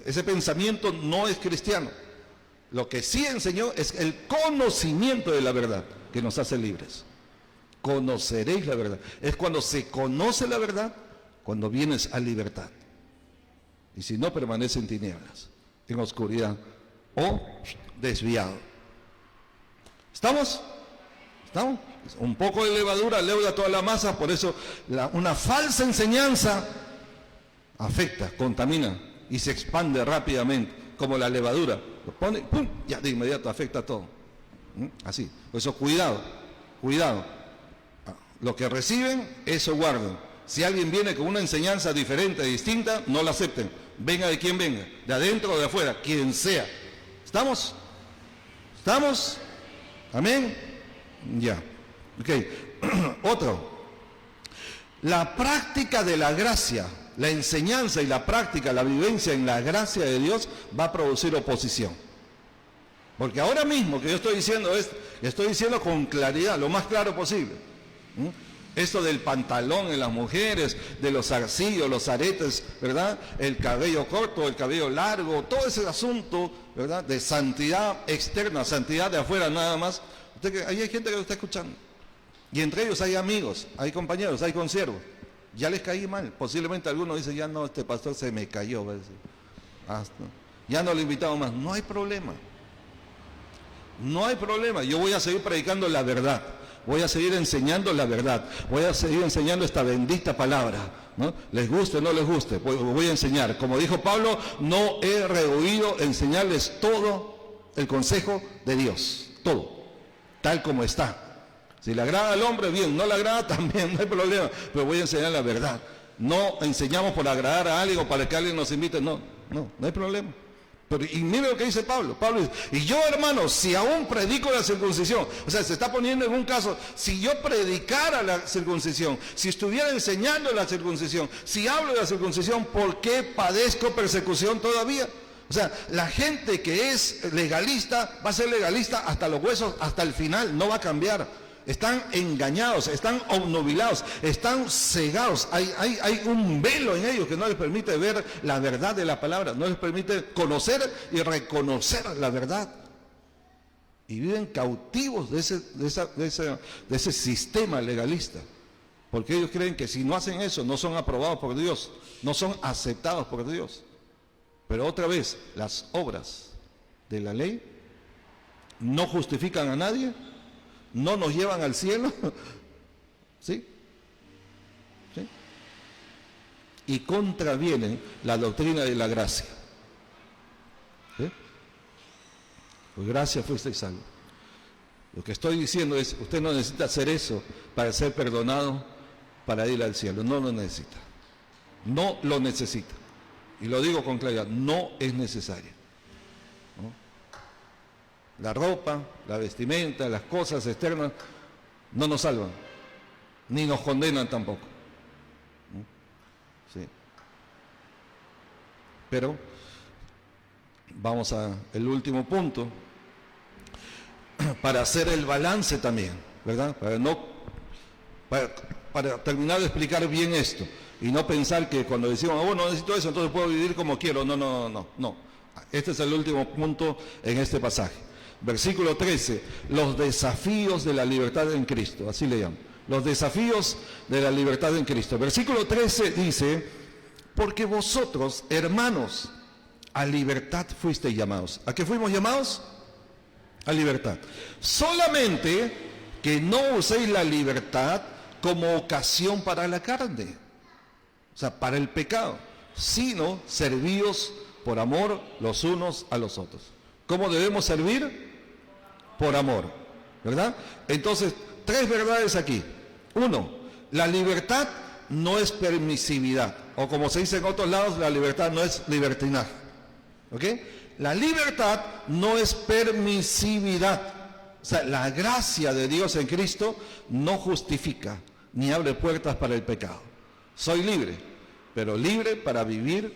Ese pensamiento no es cristiano. Lo que sí enseñó es el conocimiento de la verdad que nos hace libres. Conoceréis la verdad. Es cuando se conoce la verdad, cuando vienes a libertad. Y si no, permanece en tinieblas, en oscuridad o desviado. ¿Estamos? ¿Estamos? Un poco de levadura leuda toda la masa, por eso una falsa enseñanza afecta, contamina y se expande rápidamente, como la levadura. Lo pone, ¡pum!, ya de inmediato afecta todo. Así. Por eso cuidado, cuidado. Lo que reciben, eso guarden. Si alguien viene con una enseñanza diferente, distinta, no la acepten. Venga de quien venga, de adentro o de afuera, quien sea. ¿Estamos? ¿Estamos? ¿Amén? Ya. Ok. Otro. La práctica de la gracia, la enseñanza y la práctica, la vivencia en la gracia de Dios va a producir oposición. Porque ahora mismo que yo estoy diciendo esto, estoy diciendo con claridad, lo más claro posible. Esto del pantalón en las mujeres, de los zarcillos, los aretes, ¿verdad? El cabello corto, el cabello largo, todo ese asunto, ¿verdad? De santidad externa, santidad de afuera nada más. Ahí hay gente que lo está escuchando. Y entre ellos hay amigos, hay compañeros, hay consiervos. Ya les caí mal. Posiblemente algunos dicen, ya no, este pastor se me cayó. Ya no lo he invitado más. No hay problema. No hay problema. Yo voy a seguir predicando la verdad. Voy a seguir enseñando la verdad. Voy a seguir enseñando esta bendita palabra, ¿no? Les guste o no les guste, voy a enseñar. Como dijo Pablo, no he rehuido enseñarles todo el consejo de Dios. Todo. Tal como está. Si le agrada al hombre, bien. No le agrada, también, no hay problema. Pero voy a enseñar la verdad. No enseñamos por agradar a alguien o para que alguien nos invite. No hay problema. Pero, y mire lo que dice Pablo. Pablo dice, y yo, hermanos, si aún predico la circuncisión, o sea, se está poniendo en un caso, si yo predicara la circuncisión, si estuviera enseñando la circuncisión, si hablo de la circuncisión, ¿por qué padezco persecución todavía? O sea, la gente que es legalista va a ser legalista hasta los huesos, hasta el final, no va a cambiar. Están engañados, están obnubilados, están cegados. Hay un velo en ellos que no les permite ver la verdad de la palabra, no les permite conocer y reconocer la verdad. Y viven cautivos de ese sistema legalista. Porque ellos creen que si no hacen eso, no son aprobados por Dios, no son aceptados por Dios. Pero otra vez, las obras de la ley no justifican a nadie, no nos llevan al cielo, ¿sí? ¿Sí? Y contravienen la doctrina de la gracia. ¿Sí? Pues gracias fuisteis salvos. Lo que estoy diciendo es, usted no necesita hacer eso para ser perdonado, para ir al cielo. No lo necesita. No lo necesita. Y lo digo con claridad, no es necesario. La ropa, la vestimenta, las cosas externas no nos salvan, ni nos condenan tampoco. Sí. Pero vamos al último punto, para hacer el balance también, ¿verdad? Para terminar de explicar bien esto y no pensar que cuando decimos, oh, no necesito eso, entonces puedo vivir como quiero. No. Este es el último punto en este pasaje. Versículo 13, los desafíos de la libertad en Cristo, así le llaman, los desafíos de la libertad en Cristo. Versículo 13 dice, porque vosotros, hermanos, a libertad fuisteis llamados. ¿A qué fuimos llamados? A libertad. Solamente que no uséis la libertad como ocasión para la carne, o sea, para el pecado, sino servíos por amor los unos a los otros. ¿Cómo debemos servir? Por amor, ¿verdad? Entonces, tres verdades aquí. Uno, la libertad no es permisividad, o como se dice en otros lados, la libertad no es libertinaje. ¿Ok? La libertad no es permisividad, O sea, la gracia de Dios en Cristo no justifica ni abre puertas para el pecado. Soy libre, pero libre para vivir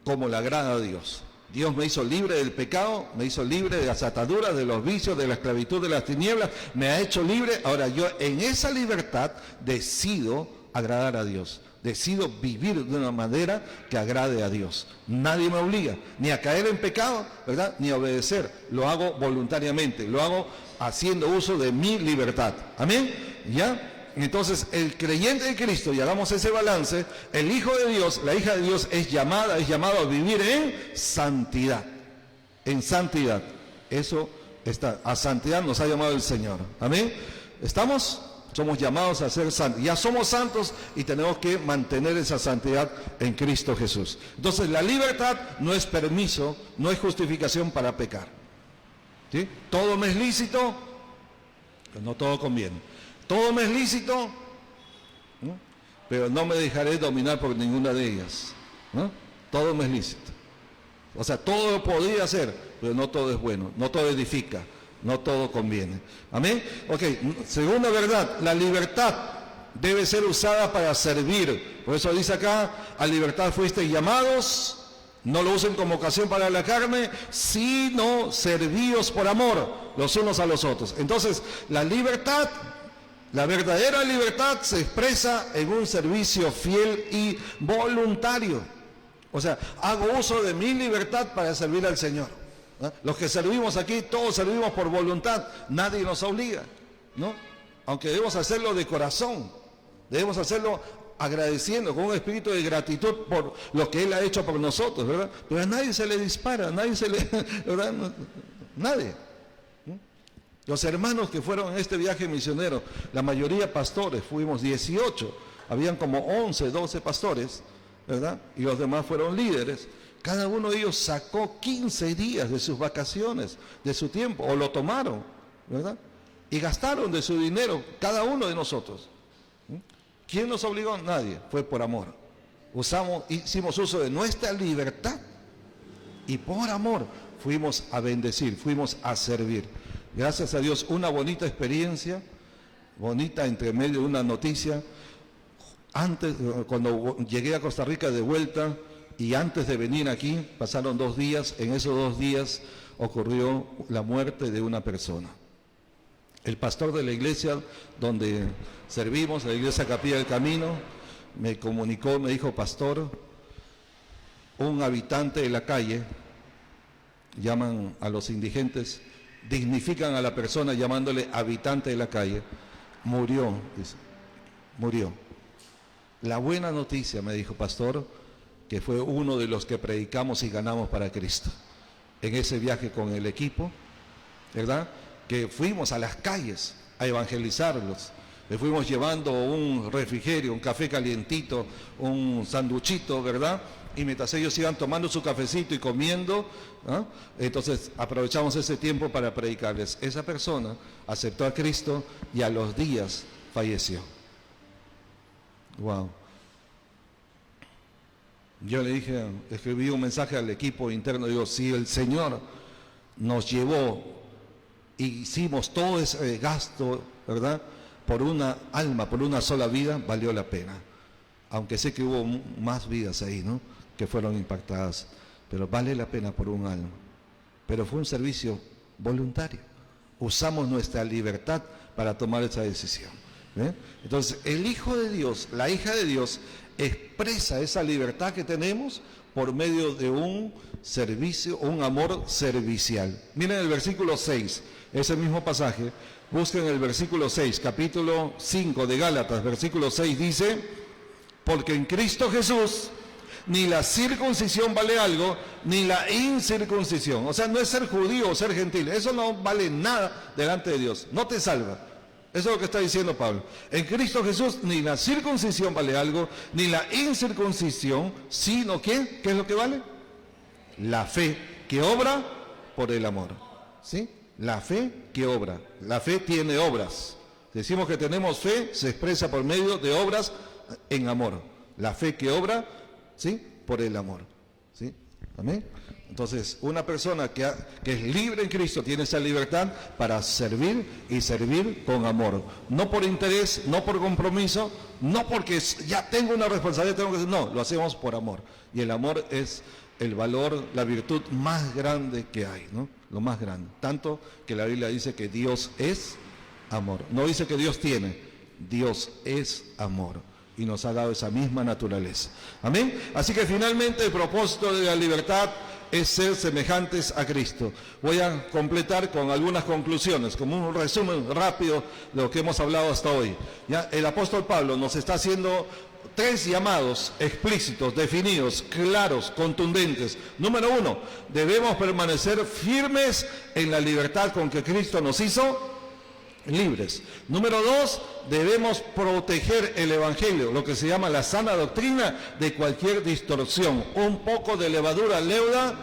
como le agrada a Dios. Dios me hizo libre del pecado, me hizo libre de las ataduras, de los vicios, de la esclavitud, de las tinieblas, me ha hecho libre. Ahora yo en esa libertad decido agradar a Dios, decido vivir de una manera que agrade a Dios. Nadie me obliga ni a caer en pecado, ¿verdad?, ni a obedecer. Lo hago voluntariamente, lo hago haciendo uso de mi libertad. Amén. ¿Ya? Entonces, el creyente de Cristo, y hagamos ese balance, el Hijo de Dios, la hija de Dios es llamado a vivir en santidad. En santidad. Eso está, a santidad nos ha llamado el Señor. Amén. ¿Estamos? Somos llamados a ser santos. Ya somos santos y tenemos que mantener esa santidad en Cristo Jesús. Entonces, la libertad no es permiso, no es justificación para pecar. ¿Sí? Todo me es lícito, pero no todo conviene. Todo me es lícito, ¿no?, pero no me dejaré dominar por ninguna de ellas, ¿no? Todo me es lícito. O sea, todo lo podría hacer, pero no todo es bueno, no todo edifica, no todo conviene. ¿Amén? Ok, segunda verdad, la libertad debe ser usada para servir. Por eso dice acá, a libertad fuisteis llamados. No lo usen como ocasión para la carne, sino servíos por amor los unos a los otros. Entonces, la libertad, la verdadera libertad se expresa en un servicio fiel y voluntario. O sea, hago uso de mi libertad para servir al Señor, ¿no? Los que servimos aquí, todos servimos por voluntad, nadie nos obliga, ¿no? Aunque debemos hacerlo de corazón, debemos hacerlo agradeciendo, con un espíritu de gratitud por lo que Él ha hecho por nosotros, ¿verdad? Pero a nadie se le dispara, ¿verdad? Nadie. Los hermanos que fueron en este viaje misionero, la mayoría pastores, fuimos 18, habían como 11, 12 pastores, ¿verdad? Y los demás fueron líderes. Cada uno de ellos sacó 15 días de sus vacaciones, de su tiempo, o lo tomaron, ¿verdad? Y gastaron de su dinero, cada uno de nosotros. ¿Quién nos obligó? Nadie, fue por amor. Hicimos uso de nuestra libertad y por amor fuimos a bendecir, fuimos a servir. Gracias a Dios, una bonita experiencia, bonita entre medio de una noticia. Antes, cuando llegué a Costa Rica de vuelta y antes de venir aquí, pasaron 2 días, en esos 2 días ocurrió la muerte de una persona. El pastor de la iglesia donde servimos, la iglesia Capilla del Camino, me comunicó, me dijo: pastor, un habitante de la calle, llaman a los indigentes, dignifican a la persona llamándole habitante de la calle, murió, dice, murió. La buena noticia, me dijo, pastor, que fue uno de los que predicamos y ganamos para Cristo. En ese viaje con el equipo, ¿verdad?, que fuimos a las calles a evangelizarlos. Le fuimos llevando un refrigerio, un café calientito, un sanduchito, ¿verdad? Y mientras ellos iban tomando su cafecito y comiendo, ¿no?, entonces aprovechamos ese tiempo para predicarles. Esa persona aceptó a Cristo y a los días falleció. Wow. Yo le dije, escribí un mensaje al equipo interno, digo, si el Señor nos llevó y hicimos todo ese gasto, ¿verdad?, por una alma, por una sola vida, valió la pena. Aunque sé que hubo más vidas ahí, ¿no?, que fueron impactadas, pero vale la pena por un alma. Pero fue un servicio voluntario. Usamos nuestra libertad para tomar esa decisión. Entonces, el Hijo de Dios, la hija de Dios, expresa esa libertad que tenemos por medio de un servicio, un amor servicial. Miren el versículo 6, ese mismo pasaje. Busquen el versículo 6, capítulo 5 de Gálatas, versículo 6 dice: porque en Cristo Jesús ni la circuncisión vale algo, ni la incircuncisión. O sea, no es ser judío o ser gentil, eso no vale nada delante de Dios, no te salva. Eso es lo que está diciendo Pablo. En Cristo Jesús ni la circuncisión vale algo, ni la incircuncisión, sino ¿qué? ¿Qué es lo que vale? La fe que obra por el amor. ¿Sí? La fe que obra. La fe tiene obras. Decimos que tenemos fe, se expresa por medio de obras en amor. La fe que obra, ¿sí?, por el amor. ¿Sí? Amén. Entonces, una persona que es libre en Cristo tiene esa libertad para servir y servir con amor. No por interés, no por compromiso, no porque ya tengo una responsabilidad, no, lo hacemos por amor. Y el amor es el valor, la virtud más grande que hay, ¿no? Lo más grande. Tanto que la Biblia dice que Dios es amor. No dice que Dios tiene, Dios es amor. Y nos ha dado esa misma naturaleza. Amén. Así que finalmente el propósito de la libertad es ser semejantes a Cristo. Voy a completar con algunas conclusiones, como un resumen rápido de lo que hemos hablado hasta hoy. Ya, el apóstol Pablo nos está haciendo 3 llamados explícitos, definidos, claros, contundentes. Número 1, debemos permanecer firmes en la libertad con que Cristo nos hizo libres. Número 2, debemos proteger el Evangelio, lo que se llama la sana doctrina, de cualquier distorsión. Un poco de levadura leuda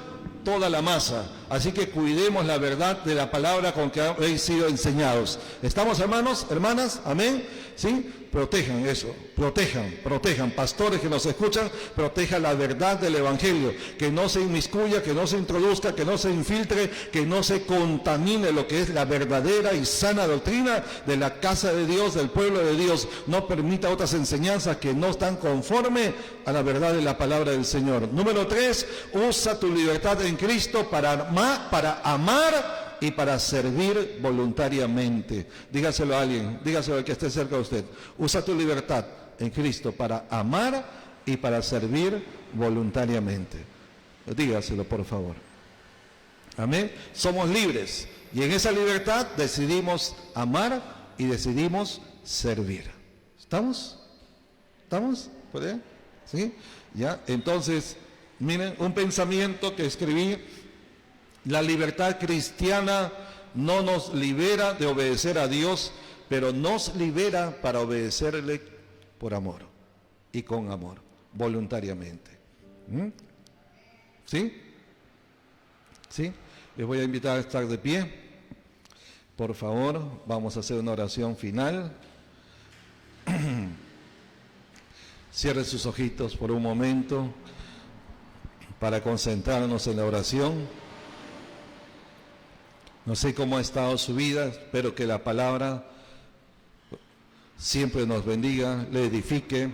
toda la masa. Así que cuidemos la verdad de la palabra con que habéis sido enseñados. ¿Estamos, hermanos, hermanas? ¿Amén? ¿Sí? Protejan eso, protejan, pastores que nos escuchan, protejan la verdad del Evangelio, que no se inmiscuya, que no se introduzca, que no se infiltre, que no se contamine lo que es la verdadera y sana doctrina de la casa de Dios, del pueblo de Dios. No permita otras enseñanzas que no están conforme a la verdad de la palabra del Señor. Número 3, usa tu libertad en Cristo para amar y para servir voluntariamente. Dígaselo a alguien, dígaselo al que esté cerca de usted. Usa tu libertad en Cristo para amar y para servir voluntariamente. Dígaselo, por favor. Amén. Somos libres y en esa libertad decidimos amar y decidimos servir. ¿Estamos? ¿Estamos? ¿Puede? ¿Sí? Ya. Entonces, miren, un pensamiento que escribí. La libertad cristiana no nos libera de obedecer a Dios, pero nos libera para obedecerle por amor y con amor, voluntariamente. ¿Sí? ¿Sí? Les voy a invitar a estar de pie. Por favor, vamos a hacer una oración final. Cierre sus ojitos por un momento para concentrarnos en la oración. No sé cómo ha estado su vida, espero que la palabra siempre nos bendiga, le edifique.